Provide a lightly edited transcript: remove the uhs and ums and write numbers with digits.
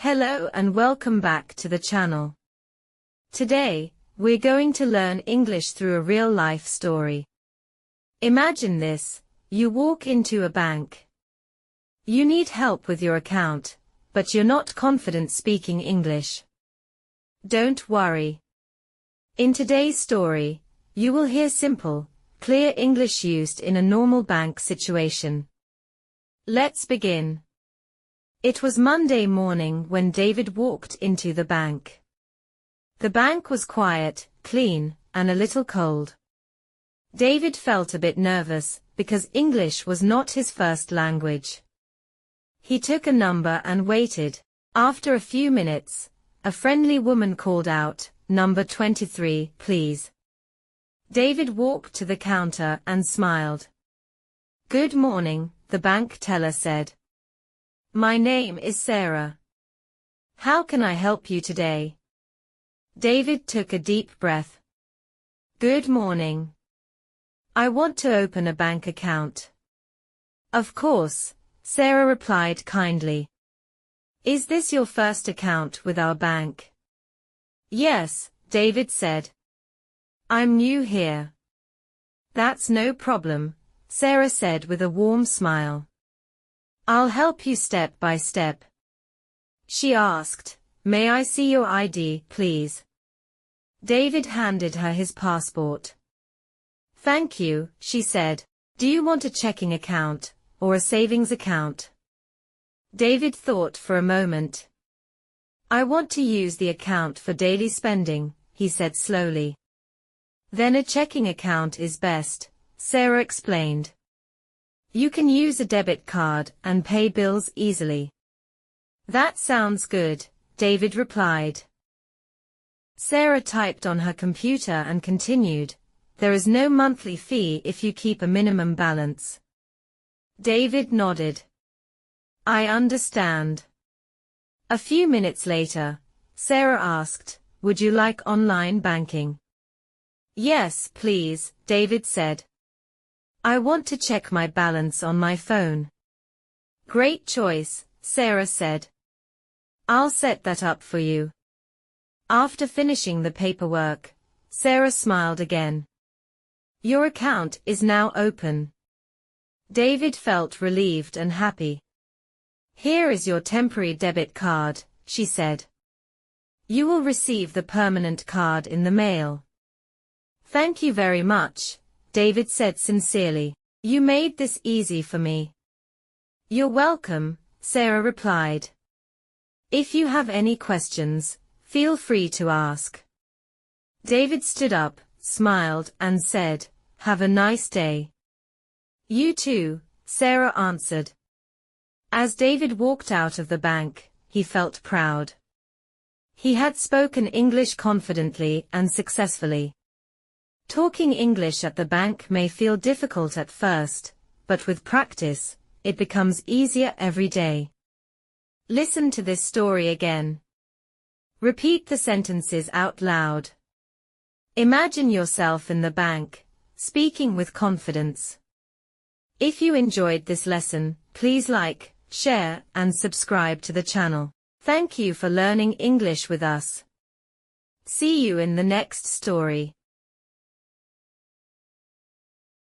Hello and welcome back to the channel. Today, we're going to learn English through a real-life story. Imagine this: you walk into a bank. You need help with your account, but you're not confident speaking English. Don't worry. In today's story, you will hear simple, clear English used in a normal bank situation. Let's begin. It was Monday morning when David walked into the bank. The bank was quiet, clean, and a little cold. David felt a bit nervous because English was not his first language. He took a number and waited. After a few minutes, a friendly woman called out, "Number 23, please." David walked to the counter and smiled. "Good morning," the bank teller said. "My name is Sarah. How can I help you today?" David took a deep breath. "Good morning. I want to open a bank account." "Of course," Sarah replied kindly. "Is this your first account with our bank?" "Yes," David said. "I'm new here." "That's no problem," Sarah said with a warm smile. "I'll help you step by step." She asked, "May I see your ID, please?" David handed her his passport. "Thank you," she said. "Do you want a checking account, or a savings account?" David thought for a moment. "I want to use the account for daily spending," he said slowly. "Then a checking account is best," Sarah explained. "You can use a debit card and pay bills easily." "That sounds good," David replied. Sarah typed on her computer and continued, "There is no monthly fee if you keep a minimum balance." David nodded. "I understand." A few minutes later, Sarah asked, "Would you like online banking?" "Yes, please," David said. "I want to check my balance on my phone." "Great choice," Sarah said. "I'll set that up for you." After finishing the paperwork, Sarah smiled again. "Your account is now open." David felt relieved and happy. "Here is your temporary debit card," she said. "You will receive the permanent card in the mail." "Thank you very much," David said sincerely. "You made this easy for me." "You're welcome," Sarah replied. "If you have any questions, feel free to ask." David stood up, smiled, and said, "Have a nice day." "You too," Sarah answered. As David walked out of the bank, he felt proud. He had spoken English confidently and successfully. Talking English at the bank may feel difficult at first, but with practice, it becomes easier every day. Listen to this story again. Repeat the sentences out loud. Imagine yourself in the bank, speaking with confidence. If you enjoyed this lesson, please like, share, and subscribe to the channel. Thank you for learning English with us. See you in the next story.